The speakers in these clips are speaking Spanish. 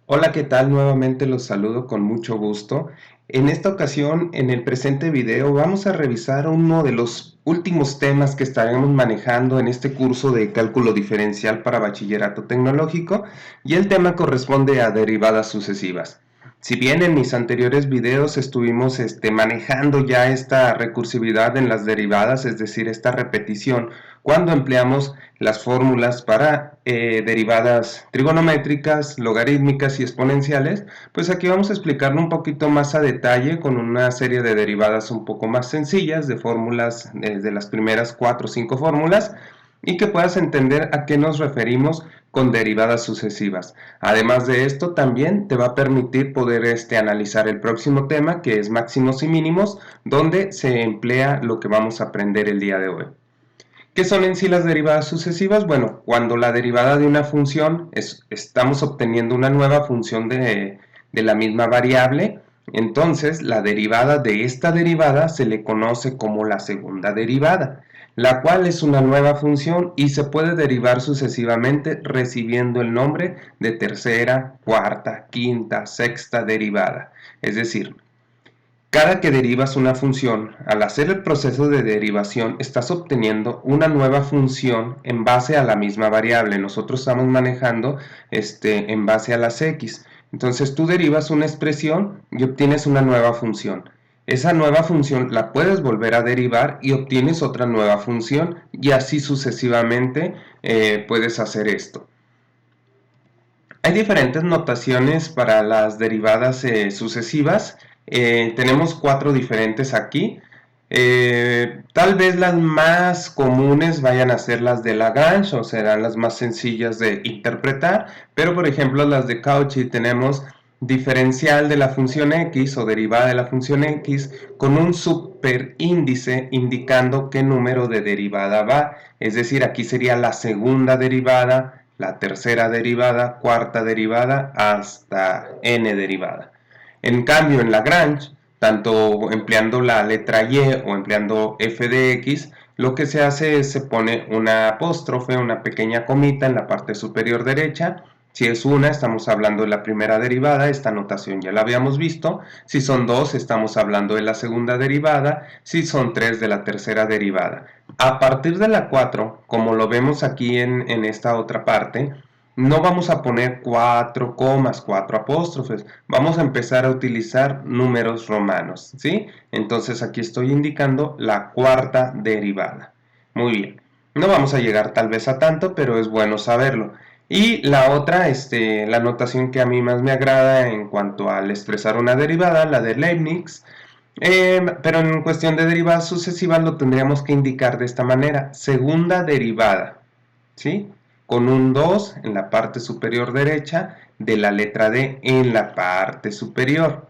Hola, ¿qué tal? Nuevamente los saludo con mucho gusto. En esta ocasión, en el presente video, vamos a revisar uno de los últimos temas que estaremos manejando en este curso de cálculo diferencial para bachillerato tecnológico, y el tema corresponde a derivadas sucesivas. Si bien en mis anteriores videos estuvimos manejando ya esta recursividad en las derivadas, es decir, esta repetición, cuando empleamos las fórmulas para derivadas trigonométricas, logarítmicas y exponenciales, pues aquí vamos a explicarlo un poquito más a detalle con una serie de derivadas un poco más sencillas, de fórmulas, de las primeras 4 o 5 fórmulas, y que puedas entender a qué nos referimos con derivadas sucesivas. Además de esto, también te va a permitir poder analizar el próximo tema, que es máximos y mínimos, donde se emplea lo que vamos a aprender el día de hoy. ¿Qué son en sí las derivadas sucesivas? Bueno, cuando la derivada de una función estamos obteniendo una nueva función de la misma variable, entonces la derivada de esta derivada se le conoce como la segunda derivada, la cual es una nueva función y se puede derivar sucesivamente recibiendo el nombre de tercera, cuarta, quinta, sexta derivada. Es decir, cada que derivas una función, al hacer el proceso de derivación, estás obteniendo una nueva función en base a la misma variable. Nosotros estamos manejando en base a las x. Entonces tú derivas una expresión y obtienes una nueva función. Esa nueva función la puedes volver a derivar y obtienes otra nueva función, y así sucesivamente puedes hacer esto. Hay diferentes notaciones para las derivadas sucesivas. Tenemos 4 diferentes aquí. Tal vez las más comunes vayan a ser las de Lagrange, o serán las más sencillas de interpretar, pero por ejemplo las de Cauchy tenemos diferencial de la función x o derivada de la función x con un superíndice indicando qué número de derivada va. Es decir, aquí sería la segunda derivada, la tercera derivada, cuarta derivada, hasta n derivada. En cambio, en Lagrange, tanto empleando la letra y o empleando f de x, lo que se hace es se pone una apóstrofe, una pequeña comita en la parte superior derecha. Si es una, estamos hablando de la primera derivada, esta notación ya la habíamos visto. Si son dos, estamos hablando de la segunda derivada. Si son tres, de la tercera derivada. A partir de la 4, como lo vemos aquí en esta otra parte, no vamos a poner 4 comas, 4 apóstrofes, vamos a empezar a utilizar números romanos, ¿sí? Entonces aquí estoy indicando la cuarta derivada. Muy bien, no vamos a llegar tal vez a tanto, pero es bueno saberlo. Y la otra, la notación que a mí más me agrada en cuanto al expresar una derivada, la de Leibniz, pero en cuestión de derivadas sucesivas lo tendríamos que indicar de esta manera: segunda derivada, ¿sí? Con un 2 en la parte superior derecha de la letra D en la parte superior.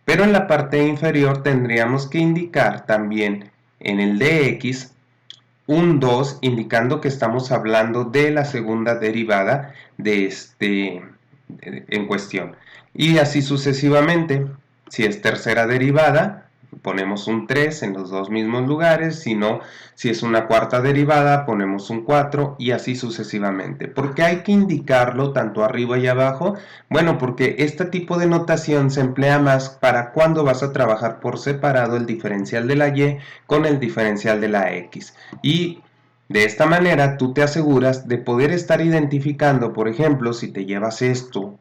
Pero en la parte inferior tendríamos que indicar también en el dx un 2, indicando que estamos hablando de la segunda derivada de en cuestión. Y así sucesivamente. Si es tercera derivada, ponemos un 3 en los dos mismos lugares. Si no, si es una cuarta derivada, ponemos un 4, y así sucesivamente. ¿Por qué hay que indicarlo tanto arriba y abajo? Bueno, porque este tipo de notación se emplea más para cuando vas a trabajar por separado el diferencial de la y con el diferencial de la x. Y de esta manera tú te aseguras de poder estar identificando, por ejemplo, si te llevas esto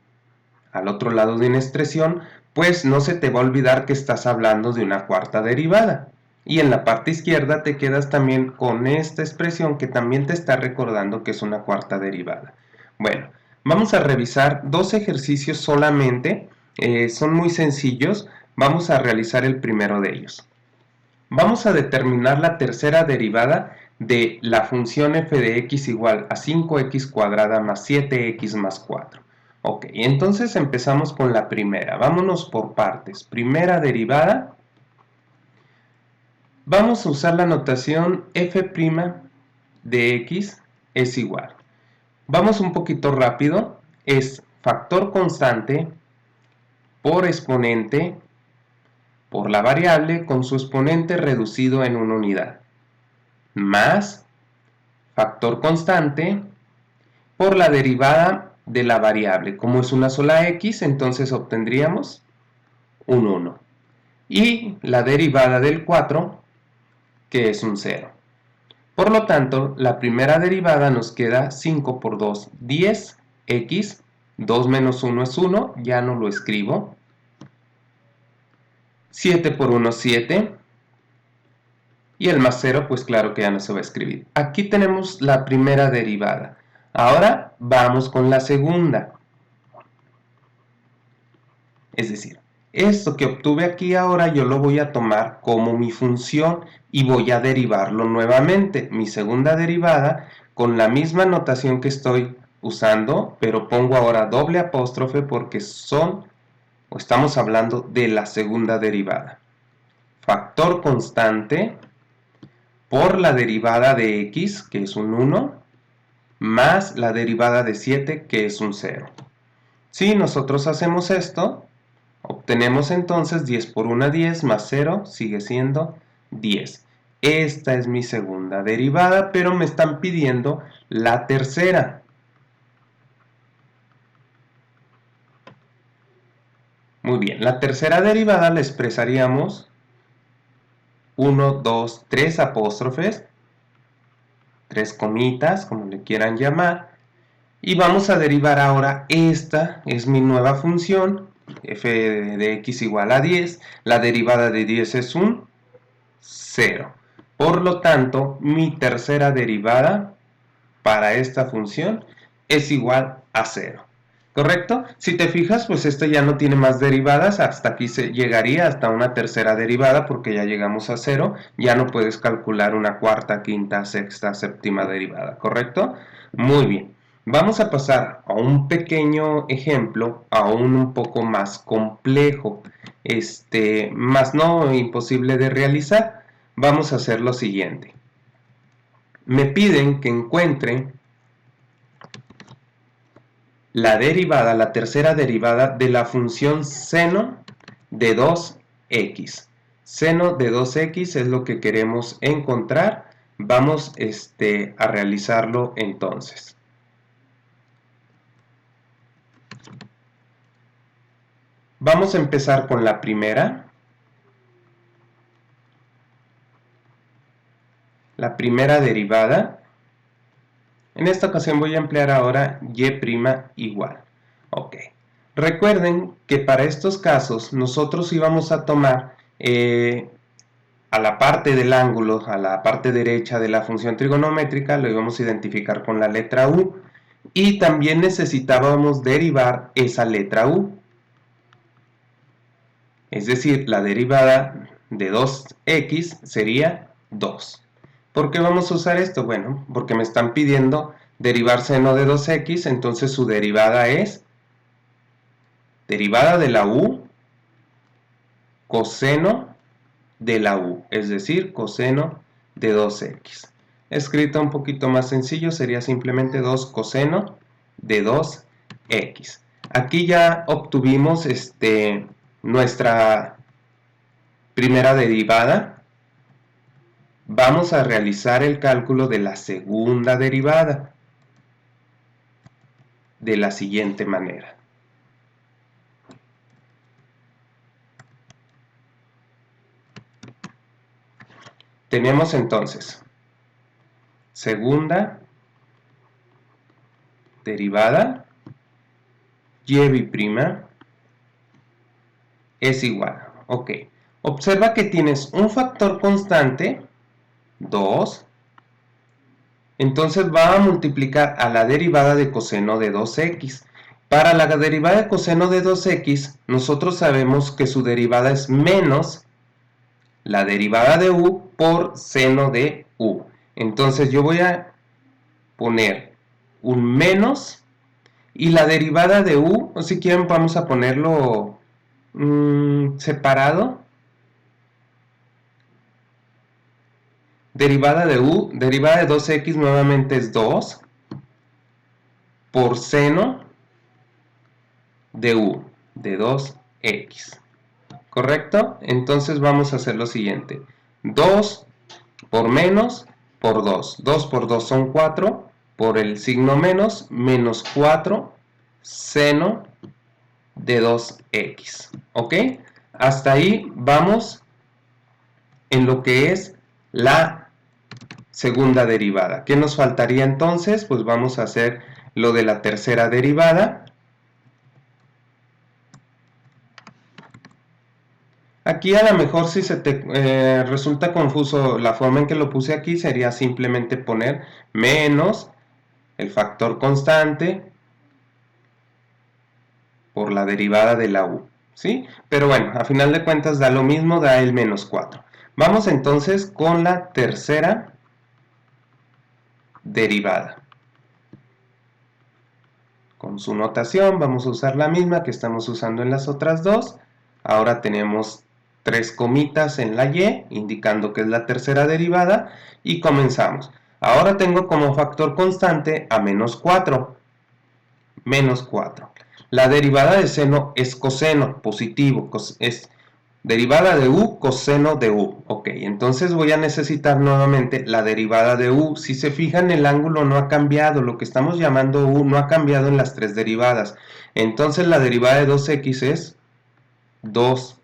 al otro lado de una expresión, pues no se te va a olvidar que estás hablando de una cuarta derivada. Y en la parte izquierda te quedas también con esta expresión que también te está recordando que es una cuarta derivada. Bueno, vamos a revisar dos ejercicios solamente, son muy sencillos. Vamos a realizar el primero de ellos. Vamos a determinar la tercera derivada de la función f de x igual a 5x cuadrada más 7x más 4. Ok, entonces empezamos con la primera. Vámonos por partes. Primera derivada. Vamos a usar la notación f' de x es igual. Vamos un poquito rápido. Es factor constante por exponente por la variable con su exponente reducido en una unidad, más factor constante por la derivada de la variable. Como es una sola x, entonces obtendríamos un 1. Y la derivada del 4, que es un 0. Por lo tanto, la primera derivada nos queda 5 por 2, 10, x, 2 menos 1 es 1, ya no lo escribo. 7 por 1, 7. Y el más 0, pues claro que ya no se va a escribir. Aquí tenemos la primera derivada. Ahora vamos con la segunda. Es decir, esto que obtuve aquí ahora yo lo voy a tomar como mi función y voy a derivarlo nuevamente. Mi segunda derivada con la misma notación que estoy usando, pero pongo ahora doble apóstrofe porque estamos hablando de la segunda derivada. Factor constante por la derivada de x, que es un 1, más la derivada de 7, que es un 0. Si nosotros hacemos esto, obtenemos entonces 10 por 1, 10, más 0, sigue siendo 10. Esta es mi segunda derivada, pero me están pidiendo la tercera. Muy bien, la tercera derivada la expresaríamos 1, 2, 3 apóstrofes, 3 comitas, como le quieran llamar, y vamos a derivar ahora, esta es mi nueva función, f de x igual a 10, la derivada de 10 es un 0. Por lo tanto, mi tercera derivada para esta función es igual a 0. ¿Correcto? Si te fijas, pues esto ya no tiene más derivadas, hasta aquí se llegaría hasta una tercera derivada porque ya llegamos a 0, ya no puedes calcular una cuarta, quinta, sexta, séptima derivada, ¿correcto? Muy bien. Vamos a pasar a un pequeño ejemplo, aún un poco más complejo, más no imposible de realizar. Vamos a hacer lo siguiente. Me piden que encuentre la derivada, la tercera derivada de la función seno de 2x. Seno de 2x es lo que queremos encontrar. Vamos a realizarlo entonces. Vamos a empezar con la primera. La primera derivada. En esta ocasión voy a emplear ahora y' igual. Ok. Recuerden que para estos casos nosotros íbamos a tomar a la parte del ángulo, a la parte derecha de la función trigonométrica, lo íbamos a identificar con la letra u. Y también necesitábamos derivar esa letra u. Es decir, la derivada de 2x sería 2. ¿Por qué vamos a usar esto? Bueno, porque me están pidiendo derivar seno de 2x, entonces su derivada es derivada de la u coseno de la u, es decir, coseno de 2x. Escrito un poquito más sencillo sería simplemente 2 coseno de 2x. Aquí ya obtuvimos nuestra primera derivada. Vamos a realizar el cálculo de la segunda derivada de la siguiente manera. Tenemos entonces segunda derivada y' es igual. Ok. Observa que tienes un factor constante, 2. Entonces va a multiplicar a la derivada de coseno de 2x. Para la derivada de coseno de 2x, nosotros sabemos que su derivada es menos la derivada de u por seno de u. Entonces yo voy a poner un menos y la derivada de u, o si quieren vamos a ponerlo separado. Derivada de u, derivada de 2x nuevamente es 2 por seno de u, de 2x. ¿Correcto? Entonces vamos a hacer lo siguiente. 2 por menos por 2. 2 por 2 son 4. Por el signo menos, menos 4 seno de 2x. ¿Ok? Hasta ahí vamos en lo que es la segunda derivada. ¿Qué nos faltaría entonces? Pues vamos a hacer lo de la tercera derivada. Aquí a lo mejor si se te resulta confuso la forma en que lo puse aquí, sería simplemente poner menos el factor constante por la derivada de la u, ¿sí? Pero bueno, a final de cuentas da lo mismo, da el menos 4. Vamos entonces con la tercera derivada. Con su notación vamos a usar la misma que estamos usando en las otras dos. Ahora tenemos 3 comitas en la y, indicando que es la tercera derivada, y comenzamos. Ahora tengo como factor constante a menos 4. Menos 4. La derivada de seno es coseno, positivo, es derivada de u, coseno de u. Ok, entonces voy a necesitar nuevamente la derivada de u. Si se fijan, el ángulo no ha cambiado, lo que estamos llamando u no ha cambiado en las tres derivadas. Entonces la derivada de 2x es 2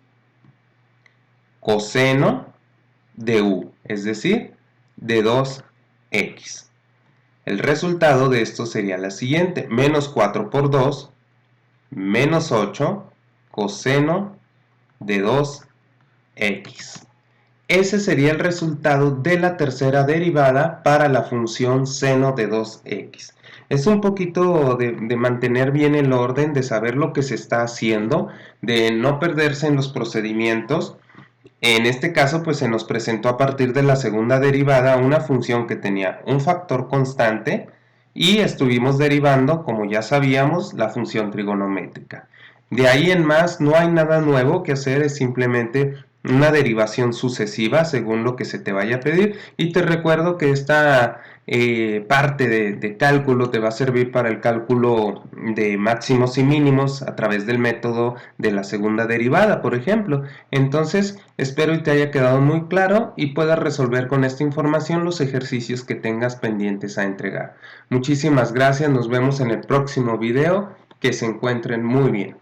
coseno de u, es decir, de 2x. El resultado de esto sería la siguiente, menos 4 por 2, menos 8 coseno de 2x. Ese sería el resultado de la tercera derivada para la función seno de 2x. Es un poquito de mantener bien el orden, de saber lo que se está haciendo, de no perderse en los procedimientos. En este caso, pues se nos presentó a partir de la segunda derivada una función que tenía un factor constante y estuvimos derivando, como ya sabíamos, la función trigonométrica. De ahí en más no hay nada nuevo que hacer, es simplemente una derivación sucesiva según lo que se te vaya a pedir. Y te recuerdo que esta parte de cálculo te va a servir para el cálculo de máximos y mínimos a través del método de la segunda derivada, por ejemplo. Entonces, espero y te haya quedado muy claro y puedas resolver con esta información los ejercicios que tengas pendientes a entregar. Muchísimas gracias, nos vemos en el próximo video, que se encuentren muy bien.